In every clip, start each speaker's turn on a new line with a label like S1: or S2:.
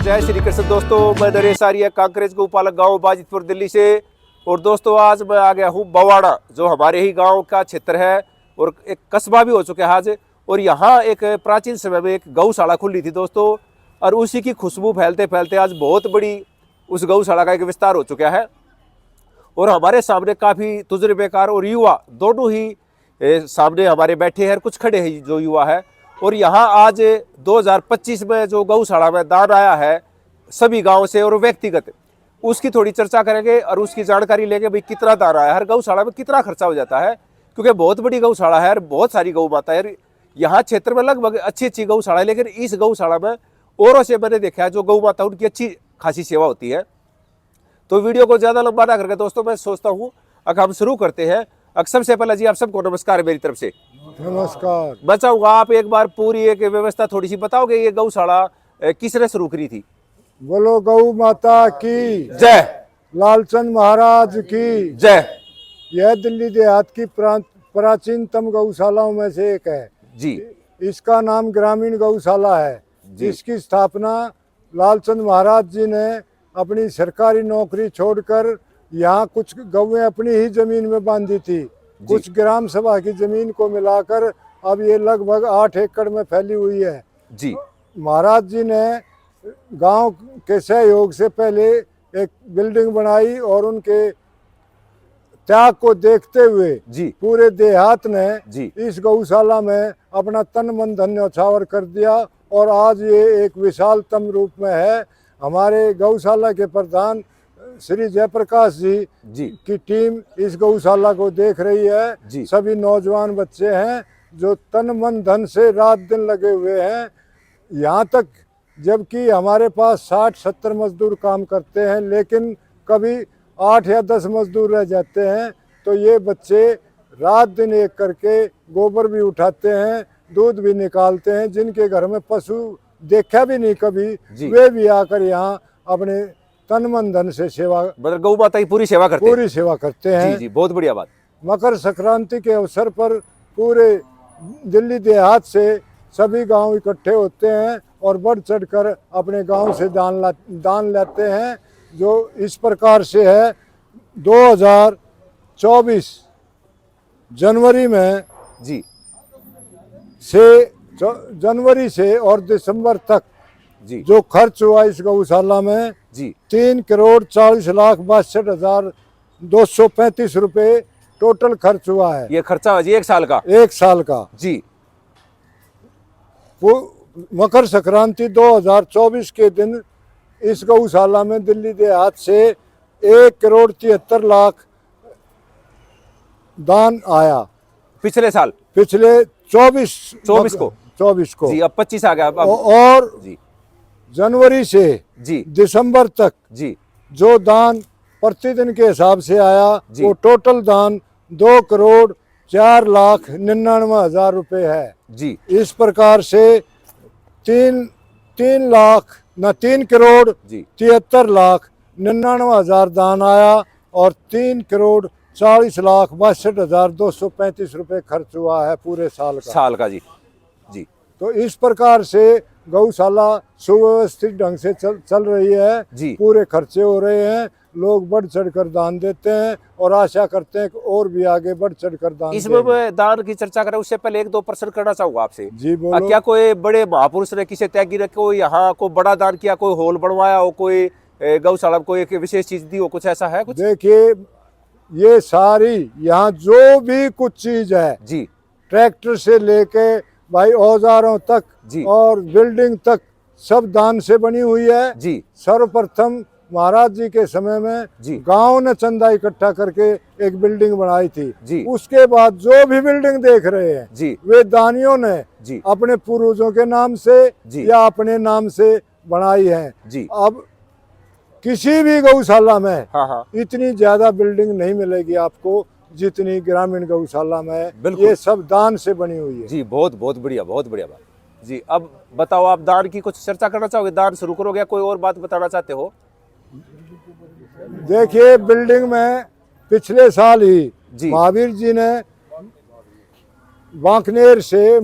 S1: जय श्री कृष्ण दोस्तों, मैं नरेश आर्य कांकरेज गौपालक गांव बाजितपुर दिल्ली से। और दोस्तों आज मैं आ गया हूं बवाड़ा, जो हमारे ही गांव का क्षेत्र है और एक कस्बा भी हो चुका है आज। और यहाँ एक प्राचीन समय में एक गौशाला खुली थी दोस्तों, और उसी की खुशबू फैलते फैलते आज बहुत बड़ी उस गौशाला का एक विस्तार हो चुका है। और हमारे सामने काफ़ी तजुर्बेकार और युवा दोनों ही सामने हमारे बैठे हैं, कुछ खड़े हैं जो युवा है। और यहाँ आज 2025 में जो गौशाला में दान आया है सभी गांव से और व्यक्तिगत, उसकी थोड़ी चर्चा करेंगे और उसकी जानकारी लेंगे भाई कितना दान आया, हर गौशाला में कितना खर्चा हो जाता है, क्योंकि बहुत बड़ी गौशाला है और बहुत सारी गौ माता है। यहाँ क्षेत्र में लगभग अच्छी अच्छी गौशाला है, लेकिन इस गौशाला में औरों से मैंने देखा है जो गौ माता उनकी अच्छी खासी सेवा होती है। तो वीडियो को ज़्यादा लंबा ना करके दोस्तों मैं सोचता हूँ अब हम शुरू करते हैं। सबसे पहले जी आप सबको नमस्कार मेरी तरफ से।
S2: नमस्कार।
S1: बचाऊंगा आप एक बार पूरी एक व्यवस्था थोड़ी सी बताओगे, ये गौशाला किसने शुरू करी थी?
S2: बोलो गौ माता की
S1: जय,
S2: लालचंद महाराज की
S1: जय।
S2: यह दिल्ली देहात की प्राचीनतम गौशालाओं में से एक है
S1: जी।
S2: इसका नाम ग्रामीण गौशाला है
S1: जी।
S2: इसकी स्थापना लालचंद महाराज जी ने अपनी सरकारी नौकरी छोड़कर यहाँ कुछ गौएं अपनी ही जमीन में बांधी थी, कुछ ग्राम सभा की जमीन को मिलाकर अब ये लगभग 8 एकड़ में फैली हुई है।
S1: जी।
S2: महाराज जी ने गांव के सहयोग से पहले एक बिल्डिंग बनाई और उनके त्याग को देखते हुए
S1: जी
S2: पूरे देहात ने
S1: जी
S2: इस गौशाला में अपना तन मन धन न्यौछावर कर दिया और आज ये एक विशालतम रूप में है। हमारे गौशाला के प्रधान श्री जयप्रकाश जी की टीम इस गौशाला को देख रही है। सभी नौजवान बच्चे हैं जो तन मन धन से रात दिन लगे हुए हैं यहाँ तक, जबकि हमारे पास 60-70 मजदूर काम करते हैं, लेकिन कभी 8 या 10 मजदूर रह जाते हैं। तो ये बच्चे रात दिन एक करके गोबर भी उठाते हैं, दूध भी निकालते हैं। जिनके घर में पशु देखा भी नहीं कभी, वे भी आकर यहाँ अपने तन मन धन से सेवा,
S1: मतलब गौ माता की पूरी सेवा करते हैं। जी, बहुत बढ़िया बात।
S2: मकर संक्रांति के अवसर पर पूरे दिल्ली देहात से सभी गांव इकट्ठे होते हैं और बढ़ चढ़कर अपने गांव से दान लेते हैं, जो इस प्रकार से है। 2024 जनवरी में जनवरी से और दिसंबर तक जो खर्च हुआ इस गौशाला में 3,40,62,65 रुपए टोटल खर्च हुआ है।
S1: ये खर्चा जी एक साल का जी।
S2: मकर संक्रांति 2024 के दिन इस गौशाला में दिल्ली देहात से 1,73,00,000 दान आया।
S1: पिछले साल,
S2: पिछले 24 को
S1: जी, अब 25 आ गया।
S2: और जी जनवरी से
S1: जी
S2: दिसंबर तक जी जो दान प्रतिदिन के हिसाब से आया वो टोटल दान 2,04,99,000 रुपए है जी। इस प्रकार से 3,73,99,000 दान आया और 3,40,62,235 रुपए खर्च हुआ है पूरे साल का
S1: जी।
S2: तो इस प्रकार से गौशाला सुव्यवस्थित ढंग से चल रही है जी। पूरे खर्चे हो रहे हैं, लोग बढ़ चढ़कर दान देते हैं और आशा करते हैं कि और भी आगे बढ़ चढ़कर दान।
S1: इसमें दान की चर्चा करें उससे पहले 1-2 प्रश्न करना चाहूंगा आपसे
S2: जी। बोलो।
S1: क्या कोई बड़े महापुरुष ने किसी त्यागी ने कोई यहाँ को बड़ा दान किया, कोई हॉल बनवाया हो, कोई गौशाला कोई एक विशेष चीज दी हो, कुछ ऐसा है? कुछ
S2: देखिए, ये सारी यहाँ जो भी कुछ चीज है जी, ट्रैक्टर से लेके भाई औजारों तक और बिल्डिंग तक सब दान से बनी हुई है जी। सर्वप्रथम महाराज जी के समय में गांव ने चंदा इकट्ठा करके एक बिल्डिंग बनाई थी जी। उसके बाद जो भी बिल्डिंग देख रहे हैं जी, वे दानियों ने जी अपने पूर्वजों के नाम से या अपने नाम से बनाई है जी। अब किसी भी गौशाला में इतनी ज्यादा बिल्डिंग नहीं मिलेगी आपको जितनी ग्रामीण गौशाला में, ये सब दान से बनी हुई है जी।
S1: बहुत बढ़िया बात जी। अब बताओ, आप दान की कुछ चर्चा करना चाहोगे? दान शुरू करोगे, कोई और बात बताना चाहते हो?
S2: देखिए, बिल्डिंग में पिछले साल ही महावीर जी ने वांकनेर से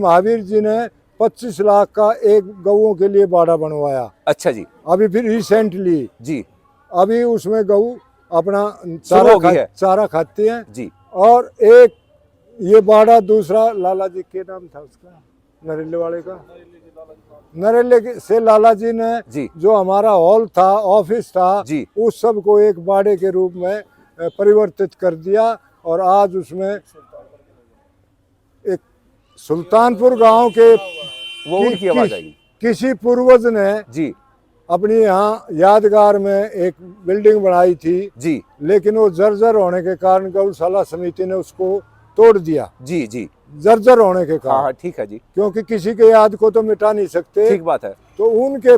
S2: 25 लाख का एक गौओं के लिए बाड़ा बनवाया।
S1: अच्छा जी।
S2: अभी फिर रिसेंटली
S1: जी
S2: अभी उसमें गऊ अपना
S1: शुरू हो गई है।
S2: चारा खाती हैं।
S1: जी
S2: और एक ये बाड़ा दूसरा लाला जी के नाम था उसका, नरेले वाले का, से लाला जी ने
S1: जी
S2: जो हमारा हॉल था, ऑफिस था,
S1: जी
S2: उस सब को एक बाड़े के रूप में परिवर्तित कर दिया। और आज उसमें एक सुल्तानपुर गांव के
S1: वो उनकी आवाज आएगी।
S2: किसी पूर्वज ने
S1: जी
S2: अपनी यहाँ यादगार में एक बिल्डिंग बनाई थी,
S1: जी
S2: लेकिन वो जर्जर होने के कारण गौशाला समिति ने उसको तोड़ दिया।
S1: जी जी
S2: जर्जर होने के कारण।
S1: हाँ ठीक है जी,
S2: क्योंकि किसी के याद को तो मिटा नहीं सकते।
S1: ठीक बात है।
S2: तो उनके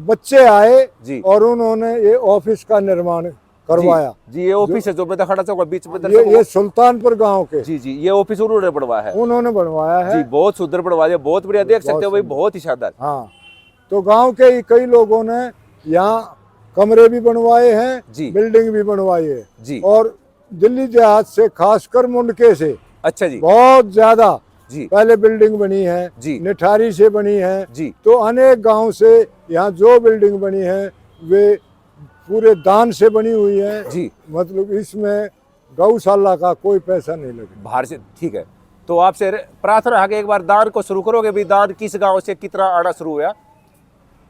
S2: बच्चे आए
S1: जी
S2: और उन्होंने ये ऑफिस का निर्माण करवाया।
S1: जी ये ऑफिस है जो मैं खड़ा चौक बीच में
S2: ये सुल्तानपुर गांव के।
S1: जी जी ये ऑफिस उन्होंने बनवाया है।
S2: उन्होंने बनवाया है
S1: जी, बहुत सुंदर बनवाया, बहुत बढ़िया, देख सकते हो भाई, बहुत ही शानदार।
S2: हाँ, तो गांव के ही कई लोगों ने यहाँ कमरे भी बनवाए हैं
S1: जी,
S2: बिल्डिंग भी बनवाई है
S1: जी।
S2: और दिल्ली देहात से खासकर मुंडके से
S1: अच्छा जी,
S2: बहुत ज्यादा
S1: जी
S2: पहले बिल्डिंग बनी है
S1: जी,
S2: निठारी से बनी है
S1: जी।
S2: तो अनेक गांव से यहाँ जो बिल्डिंग बनी है वे पूरे दान से बनी हुई है
S1: जी।
S2: मतलब इसमें गौशाला का कोई पैसा नहीं लगे
S1: बाहर से। ठीक है, तो आपसे प्रार्थना है कि एक बार दान को शुरू करोगे भी। दान किस गांव से कितना आना शुरू हुआ?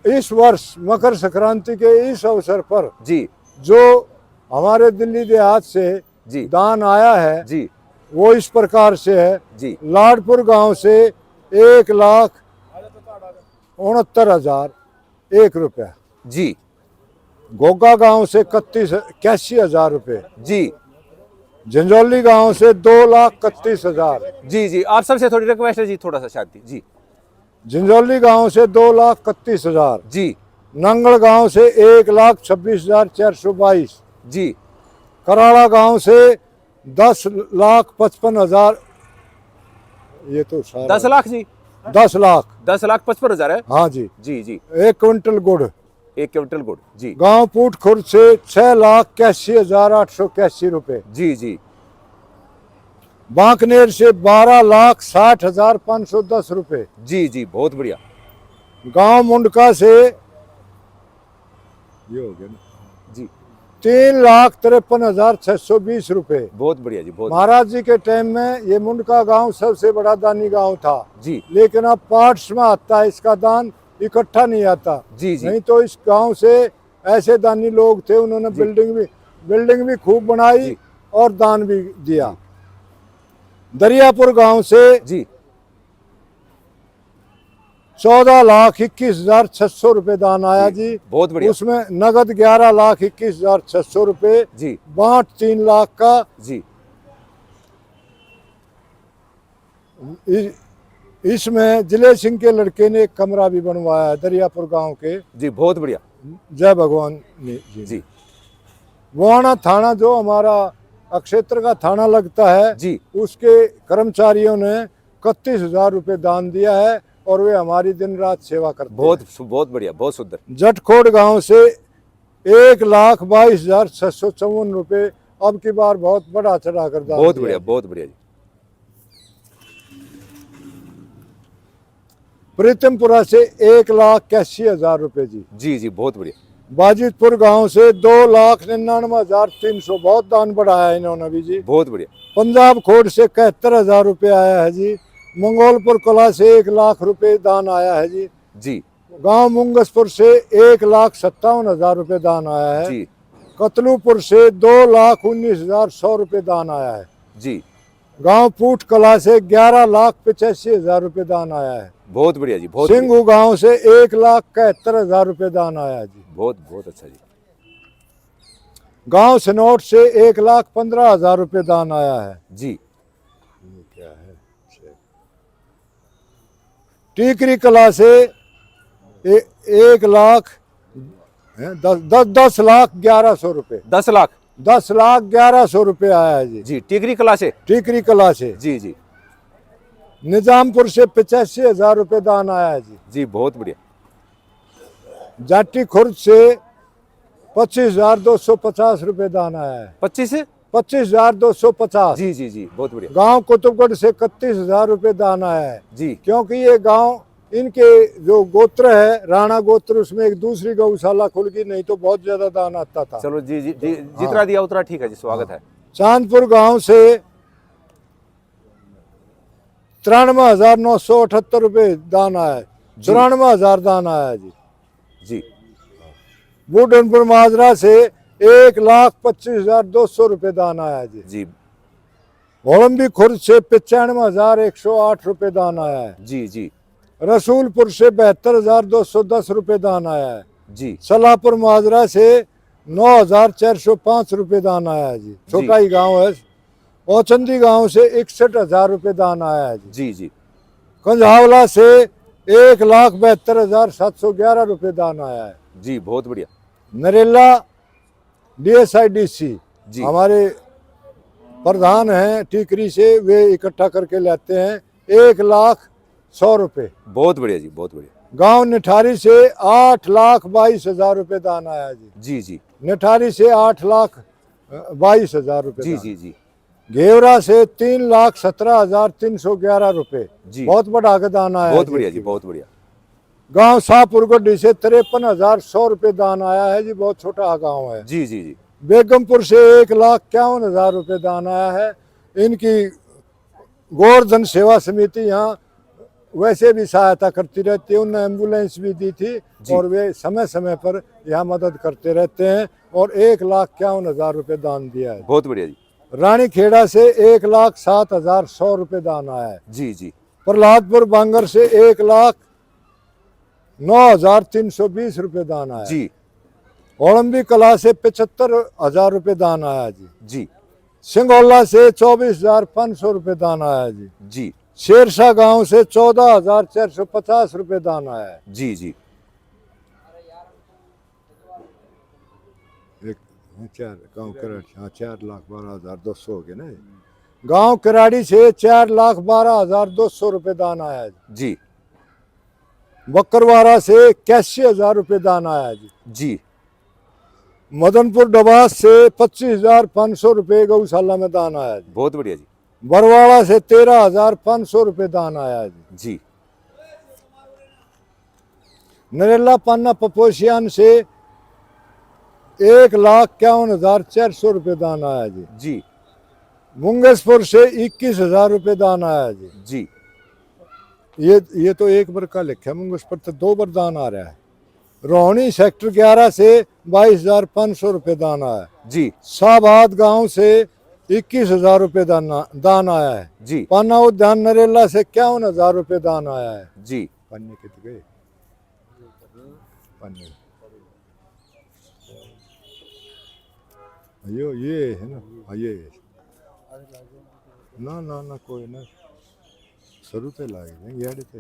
S2: इस वर्ष मकर संक्रांति के इस अवसर पर
S1: जी,
S2: जो हमारे दिल्ली देहात से
S1: जी,
S2: दान आया है
S1: जी,
S2: वो इस प्रकार से है।
S1: जी,
S2: लाडपुर गांव से 1,69,001 रुपया,
S1: जी,
S2: गोगा गांव से 81,000 रुपये,
S1: जी,
S2: झंझोली गांव से 2,31,000,
S1: जी, जी। आप सबसे थोड़ी रिक्वेस्ट है जी, थोड़ा सा शांति। जी,
S2: झंझोली गांव से 2,31,000,
S1: जी,
S2: नंगल गांव से 1,26,422,
S1: जी,
S2: कराड़ा गांव से 10,55,000। ये तो
S1: 10 लाख जी,
S2: 10 लाख
S1: 10,55,000 है।
S2: हाँ जी।
S1: जी, जी,
S2: 1 क्विंटल गुड़।
S1: 1 क्विंटल गुड़। जी,
S2: गांव पूट खुर्द से 6,81,881 रुपये,
S1: जी, जी,
S2: बांकनेर से 12,60,510 रुपये,
S1: जी, जी, बहुत बढ़िया।
S2: गांव मुंडका से ये हो गया ना
S1: जी,
S2: 3,53,620 रुपये।
S1: बहुत बढ़िया जी, बहुत।
S2: महाराज जी के टाइम में ये मुंडका गांव सबसे बड़ा दानी गांव था
S1: जी,
S2: लेकिन अब पार्ट्स में आता है, इसका दान इकट्ठा नहीं आता।
S1: जी, जी,
S2: नहीं तो इस गांव से ऐसे दानी लोग थे, उन्होंने बिल्डिंग भी खूब बनाई और दान भी दिया। दरियापुर गांव से
S1: जी,
S2: 14,21,600 रुपये दान आया जी।
S1: बहुत बढ़िया।
S2: उसमें नगद 11,21,600 रुपये,
S1: जी,
S2: बांट 3 लाख का।
S1: जी,
S2: इसमें जिले सिंह के लड़के ने एक कमरा भी बनवाया है दरियापुर गांव के।
S1: जी, बहुत बढ़िया।
S2: जय भगवान जी।
S1: जी,
S2: बुआना थाना जो हमारा अक्षेत्र का थाना लगता है
S1: जी,
S2: उसके कर्मचारियों ने 31,000 रुपये दान दिया है और वे हमारी दिन रात सेवा करते हैं।
S1: बहुत बढ़िया, बहुत सुंदर।
S2: जटखोड़ गांव से 1,22,654 रुपये। अब की बार बहुत बड़ा चढ़ा कर दान
S1: बहुत
S2: दिया।
S1: बढ़िया, बहुत बढ़िया जी।
S2: प्रीतमपुरा से 1,81,000 रुपये जी।
S1: जी, जी, बहुत बढ़िया।
S2: बाजितपुर गांव से 2,99,300, बहुत दान बढ़ाया इन्होंने भी जी।
S1: बहुत बढ़िया।
S2: पंजाब खोड़ से 71,000 रुपये आया है जी। मंगोलपुर कला से 1 लाख रुपये दान आया है जी।
S1: जी,
S2: गांव मुंगसपुर से 1,57,000 रुपये दान आया है
S1: जी,
S2: कतलूपुर से 2,19,100 रुपये दान आया है
S1: जी,
S2: गांव पूट कला से 11,85,000 रुपये दान आया है।
S1: बहुत बढ़िया जी, बहुत
S2: सिंघू गांव से 1,71,000 रुपये दान आया है जी।
S1: बहुत बहुत अच्छा जी।
S2: गांव सनौट से 1,15,000 रुपये दान आया है
S1: जी,
S2: क्या है। टीकरी कला से 10,11,000 रुपये,
S1: 10 लाख
S2: 10,11,000 रुपये आया है जी।
S1: जी, टिकरी कला से।
S2: टीकरी कला से।
S1: जी, जी,
S2: निजामपुर से 85,000 रुपये दान आया है जी।
S1: जी, बहुत बढ़िया।
S2: जाटी खुर्द से 25,250 रुपये दान आया है। 25,250।
S1: जी, जी, जी, बहुत बढ़िया।
S2: गांव कुतुबगढ़ से 31,000 रुपये दान आया है
S1: जी,
S2: क्योंकि ये गांव इनके जो गोत्र है राणा गोत्र, उसमें एक दूसरी गौशाला खुल गई, नहीं तो बहुत ज्यादा दान आता था।
S1: चलो जी जी जी, जितना दिया उतना ठीक है जी, स्वागत है।
S2: चांदपुर गांव से 93,978 रुपये दान आया है, 94,000 दान आया है जी।
S1: जी
S2: बूढ़नपुर माजरा से 1,25,200 रुपये दान आया है जी।
S1: जी
S2: होलंबी खुर्द से 95,108 रुपये दान आया है
S1: जी जी
S2: रसूलपुर से 72,210 रुपये दान आया है
S1: जी
S2: सलाहपुर माजरा से 9,405 रुपये दान आया है जी। छोटा ही गांव है। औचंदी गांव से 61,000 रुपये दान आया है जी।
S1: जी जी
S2: कंझावला से 1,72,711 रुपये दान आया है
S1: जी, बहुत बढ़िया।
S2: नरेला DSIDC
S1: जी
S2: हमारे प्रधान हैं टीकरी से, वे इकट्ठा करके लाते हैं 1,100,000 रुपये।
S1: बहुत बढ़िया जी, बहुत बढ़िया।
S2: गांव निठारी से 8,22,000 रुपये दान आया जी।
S1: जी जी
S2: निठारी से 8,22,000 रुपये।
S1: जी जी जी
S2: घेवरा से 3,17,311 रुपये।
S1: जी,
S2: बहुत बड़ा दान आया।
S1: बहुत बढ़िया जी, बहुत बढ़िया।
S2: गांव शाहपुर गोड्डी से 53,100 रुपये दान आया है जी। बहुत छोटा गांव है।
S1: जी जी जी
S2: बेगमपुर से 1,51,000 रुपये दान आया है। इनकी गोवर्धन सेवा समिति यहाँ वैसे भी सहायता करती रहती है, उन्हें एम्बुलेंस भी दी थी और वे समय समय पर यहाँ मदद करते रहते हैं और 1,51,000 रुपये दान दिया है।
S1: बहुत बढ़िया जी।
S2: रानी खेड़ा से 1,07,100 रुपये दान आया है।
S1: जी जी
S2: प्रहलादपुर बांगर से 1,09,320 रुपये दान आया
S1: जी
S2: ओलंबी कला से 75,000 रुपये दान आया जी।
S1: जी
S2: सिंगोला से 24,500 रुपये दान आया जी।
S1: जी
S2: शेरशाह गांव से 14,450 रुपये दान आया है।
S1: जी जी
S2: चार गांव कराड़ी, हाँ 4,12,200 हो गए ना। गांव कराड़ी से 4,12,200 रुपये दान आया है
S1: जी।
S2: बकरवारा से 81,000 रुपये दान आया जी।
S1: जी
S2: मदनपुर डबास से 25,500 रुपये गौशाला में दान आया जी।
S1: बहुत बढ़िया जी।
S2: बरवाड़ा से 13,500 रुपये दान आया जी।
S1: जी
S2: नरेला पान्ना पपोशियान से 1,51,400 रुपये दान आया जी।
S1: जी
S2: मुंगेशपुर से 21,000 रुपये दान आया जी।
S1: जी
S2: ये तो एक बार का लिखा है, मुंगेशपुर तो 2 बार दान आ रहा है। रोहनी सेक्टर 11 से 22,500 रुपये दान आया।
S1: जी
S2: शाहबाद गांव से 21,000 रुपये दान आया है
S1: जी।
S2: पाना उद्यान नरेला से 51,000 रुपये दान आया है
S1: जी
S2: पन्ने के तो गए पन्ने अयो ये है ना, ये ना ना ना कोई ना शुरू से लाए यार थे।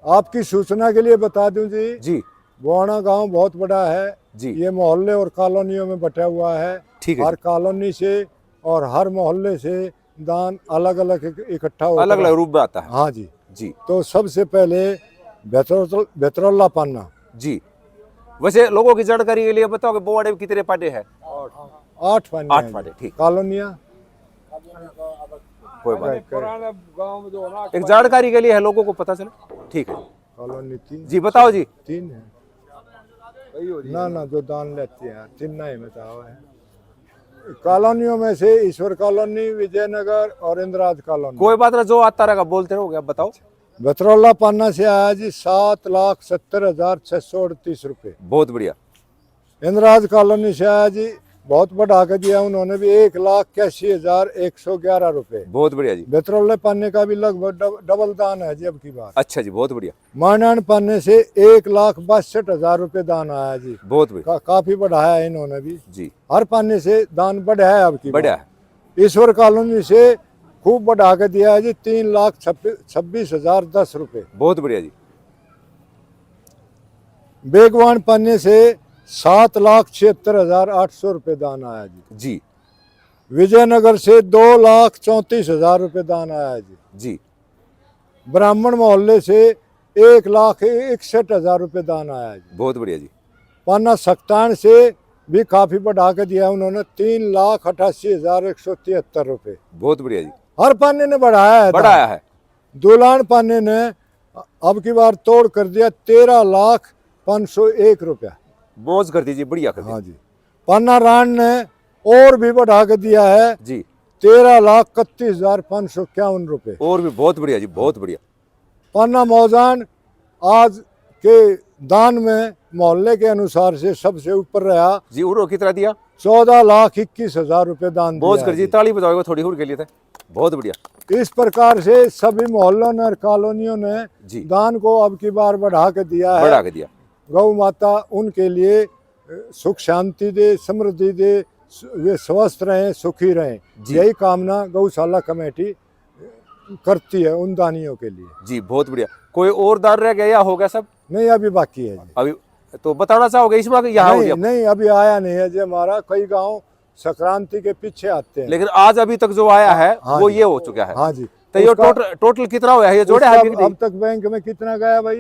S2: आपकी सूचना के लिए बता दूं जी,
S1: जी
S2: बोआना गांव बहुत बड़ा है
S1: जी।
S2: ये मोहल्ले और कॉलोनियों में बटा हुआ है।
S1: ठीक है।
S2: हर कॉलोनी से और हर मोहल्ले से दान अलग अलग इकट्ठा होता है,
S1: अलग अलग रूप में आता है।
S2: हाँ जी
S1: जी।
S2: तो सबसे पहले बेतरौला पान्ना।
S1: जी वैसे लोगों की जानकारी के लिए बताओ कि बोवाड़े में कितने पाटे हैं?
S2: 8 पान्ने।
S1: 8 पाटे। ठीक,
S2: कॉलोनियाँ
S1: कोई बात नहीं। एक जानकारी के लिए है, लोगों को पता चले। ठीक है
S2: कॉलोनी 3
S1: जी, बताओ जी।
S2: 3 है ना ना जो दान लेते हैं 3 नहीं बताओ है। कॉलोनियों में से ईश्वर कॉलोनी, विजयनगर और इंदिराज कॉलोनी।
S1: कोई बात ना, जो आता रहेगा बोलते रहोगे। आप बताओ।
S2: बेतरौला पान्ना से आया जी 7,70,638 रुपये।
S1: बहुत बढ़िया।
S2: इंदिराज कॉलोनी से आया जी, बहुत बढ़ा के दिया उन्होंने भी, 1,81,111 रुपये।
S1: बहुत बढ़िया जी।
S2: बेतरौले पान्ने का भी लगभग डबल दान है जी अब की बात।
S1: अच्छा जी, बहुत बढ़िया।
S2: मानान पान्ने से 1,62,000 रुपये दान आया जी।
S1: बहुत बढ़िया।
S2: काफी बढ़ाया है इन्होंने भी
S1: जी।
S2: हर पान्ने से दान बढ़ा है अब की
S1: बढ़िया है।
S2: ईश्वर कॉलोनी से खूब बढ़ा के दिया है जी, 3,26,010 रुपये।
S1: बहुत बढ़िया जी।
S2: बेगवान पान्ने से 7,76,800 रुपये दान आया जी।
S1: जी
S2: विजयनगर से 2,34,000 रुपये दान आया जी।
S1: जी
S2: ब्राह्मण मोहल्ले से 1,61,000 रुपये दान आया जी।
S1: बहुत बढ़िया जी।
S2: पाना सक्तान से भी काफी बढ़ा के दिया उन्होंने, 3,88,173 रुपये।
S1: बहुत बढ़िया जी।
S2: हर पाने ने बढ़ाया है।
S1: बढ़ाया है।
S2: दुलान पाने ने अब की बार तोड़ कर दिया 13,501 रुपया।
S1: मौज कर दीजिए, बढ़िया कर
S2: हाँ जी। पाना रान ने और भी बढ़ा के दिया है
S1: जी,
S2: 13,31,551 रुपये।
S1: और भी बहुत बढ़िया जी, बहुत बढ़िया।
S2: पाना मौजान आज के दान में मोहल्ले के अनुसार से सबसे ऊपर रहा
S1: जी। उन्होंने कितना दिया?
S2: 14,21,000 रुपये दान
S1: मौज
S2: दिया
S1: कर
S2: है
S1: जी,
S2: जी।
S1: ताली बजाओगे थोड़ी और के लिए था, बहुत बढ़िया
S2: इस प्रकार से सभी मोहल्लों ने और कॉलोनियों ने
S1: जी,
S2: दान को अब की बार बढ़ा के दिया है।
S1: बढ़ा के दिया।
S2: गौ माता उनके लिए सुख शांति दे, समृद्धि दे, वे स्वस्थ रहें, सुखी रहें,
S1: जी।
S2: यही कामना गौशाला कमेटी करती है उन दानियों के लिए।
S1: जी, बहुत बढ़िया। कोई और दान रह गया या हो गया सब?
S2: नहीं, अभी बाकी है जी।
S1: अभी तो बताना चाहोगे इस बार यहाँ हो
S2: नहीं,
S1: गया?
S2: नहीं, अभी आया नहीं है जी। हमारा कई गांव संक्रांति के पीछे आते हैं।
S1: लेकिन आज अभी तक जो आया है
S2: हाँ
S1: वो
S2: जी।
S1: ये हो चुका है।
S2: हाँ जी।
S1: तो ये टोटल कितना हुआ है, ये जोड़े है अभी कि नहीं?
S2: अब तक बैंक में कितना गया भाई?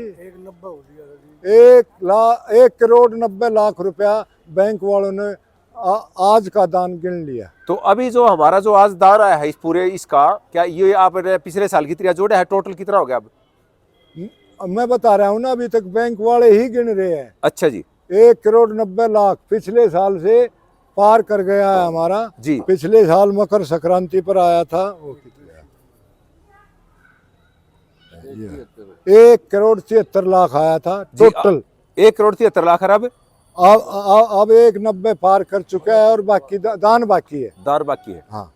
S2: 1,90,90,00,000 रुपया बैंक वालों ने आज का दान गिन लिया।
S1: तो अभी जो हमारा जो आज दान आया है इस पूरे इसका, क्या ये आपने पिछले साल की तरह जोड़े है? टोटल कितना हो गया अब?
S2: मैं बता रहा हूँ ना, अभी तक बैंक वाले ही गिन रहे हैं।
S1: अच्छा जी।
S2: 1,90,00,000 पिछले साल से पार कर गया है हमारा
S1: जी।
S2: पिछले साल मकर संक्रांति पर आया था वो कितना? 1,73,00,000 आया था टोटल।
S1: 1,73,00,000 अब
S2: 1,90,00,000 पार कर चुका है और बाकी दान बाकी है।
S1: दान बाकी है।
S2: हाँ,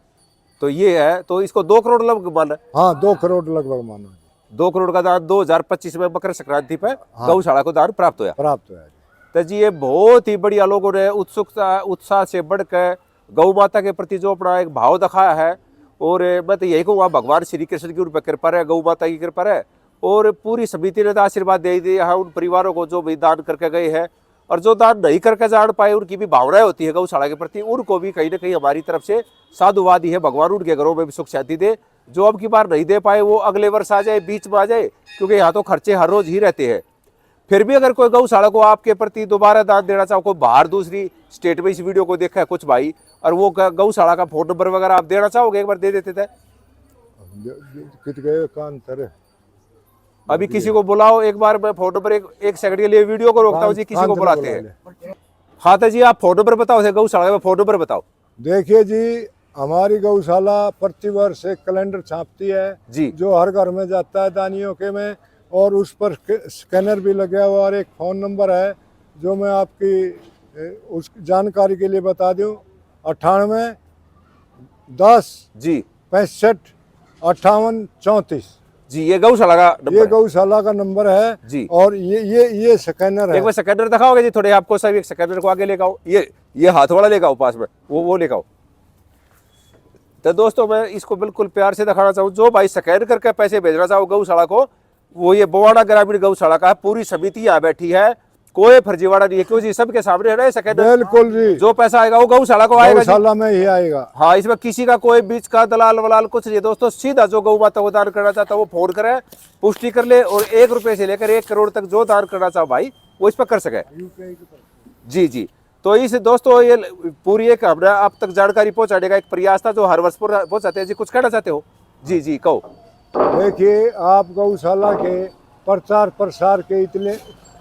S1: तो ये है, तो इसको 2 करोड़ लगभग माना है।
S2: हाँ, 2 करोड़ लगभग मानो
S1: 2 करोड़ का दान 2025 में मकर संक्रांति पे गौशाला को दान प्राप्त हुआ।
S2: प्राप्त हुआ है।
S1: तो जी ये बहुत ही बढ़िया, लोगों ने उत्सुकता उत्साह से बढ़कर गौ माता के प्रति जो अपना एक भाव दिखाया है। और मैं तो यही कहूँगा, भगवान श्री कृष्ण की उन पर कृपा है, गौ माता की कृपा है। और पूरी समिति ने तो आशीर्वाद दे दिया है उन परिवारों को जो भी दान करके गए हैं, और जो दान नहीं करके जान पाए उनकी भी भावनाएं होती है गौशाला के प्रति, उनको भी कहीं ना कहीं हमारी तरफ से साधुवाद ही है। भगवान उनके घरों में भी सुख शांति दे। जो अब की बार नहीं दे पाए वो अगले वर्ष आ जाए, बीच में आ जाए, क्योंकि यहाँ तो खर्चे हर रोज ही रहते हैं। फिर भी अगर कोई गौशाला को आपके प्रति दोबारा दान देना चाहो, कोई बाहर दूसरी स्टेट में इस वीडियो को देखा है कुछ भाई, और वो गौशाला का फोन नंबर वगैरह आप देना चाहोगे, एक बार दे देते थे।
S2: कितने का अंतर है?
S1: अभी किसी को बुलाओ एक बार, मैं फोन नंबर एक सेकंड के लिए वीडियो को रोकता हूँ जी, किसी को बुलाते हैं। हाँ तो जी आप फोन नंबर बताओ, गौशाला का फोन नंबर बताओ।
S2: देखिए जी, हमारी गौशाला प्रतिवर्ष एक कैलेंडर छापती है
S1: जी,
S2: जो हर घर में जाता है दानियों के में, और उस पर स्कैनर भी लगा हुआ और एक फ़ोन नंबर है जो मैं आपकी उस जानकारी के लिए बता दूं, 98 10
S1: जी,
S2: 65 58 34।
S1: जी ये गौशाला का नंबर
S2: ये
S1: है।
S2: गौशाला का नंबर है
S1: जी।
S2: और ये स्कैनर है।
S1: एक बार स्कैनर दिखाओगे जी थोड़े आपको, सब एक स्कैनर को आगे लेकर आओ, ये हाथ वाला लेकर आओ पास में, वो लेकर आओ। तो दोस्तों मैं इसको बिल्कुल प्यार से दिखाना चाहूँ, जो भाई स्कैन करके पैसे भेजना चाहो गौशाला को, वो ये बवाड़ा ग्रामीण गौशाला का पूरी समिति यहाँ बैठी है, कोई फर्जीवाड़ा नहीं है, क्यों जी सबके सामने है ना स्कैनर।
S2: बिल्कुल जी,
S1: जो पैसा आएगा वो गौशाला को आएगा,
S2: गौशाला में ही आएगा।
S1: हाँ इसमें किसी का कोई बीच का दलाल वलाल कुछ नहीं दोस्तों। सीधा जो गौ माता को दान करना चाहता है वो फोन करे, पुष्टि कर ले, और 1 रुपए से लेकर 1 करोड़ तक जो दान करना चाहो भाई वो इस पर कर सके। जी जी। तो इस दोस्तों ये पूरी एक हमने आप तक जानकारी पहुंचाने का एक प्रयास था जो हर वर्ष पहुंचाते हैं। जी कुछ कहना चाहते हो? जी जी कहो।
S2: देखिए, आप गौशाला के प्रचार प्रसार के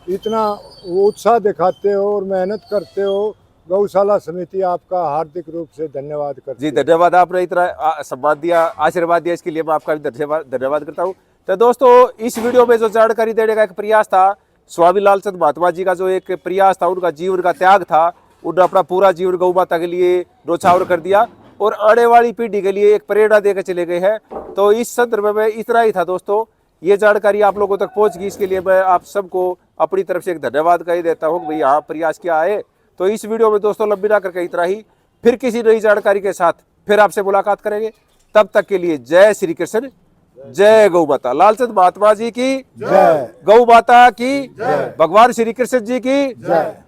S2: इतना उत्साह दिखाते हो और मेहनत करते हो, गौशाला समिति आपका हार्दिक रूप से धन्यवाद करती
S1: है। जी धन्यवाद, आपने इतना सम्मान दिया, आशीर्वाद दिया, इसके लिए मैं आपका भी धन्यवाद करता हूँ। तो दोस्तों इस वीडियो में जो जानकारी देने का एक प्रयास था, स्वामी लालचंद महात्मा जी का जो एक प्रयास था, उनका जीवन का त्याग था, उन्होंने अपना पूरा जीवन गौ माता के लिए न्यौछावर कर दिया और आने वाली पीढ़ी के लिए एक प्रेरणा देकर चले गए हैं। तो इस संदर्भ में इतना ही था दोस्तों, ये जानकारी आप लोगों तक पहुंच गई, इसके लिए मैं आप सबको अपनी तरफ से एक धन्यवाद कह देता हूँ। भाई यहाँ प्रयास किया है। तो इस वीडियो में दोस्तों लंबी ना करके इतना ही, फिर किसी नई जानकारी के साथ फिर आपसे मुलाकात करेंगे। तब तक के लिए जय श्री कृष्ण, जय गौ माता। लालचंद महात्मा जी की जय, गौ माता की जय, भगवान श्री कृष्ण जी की जय।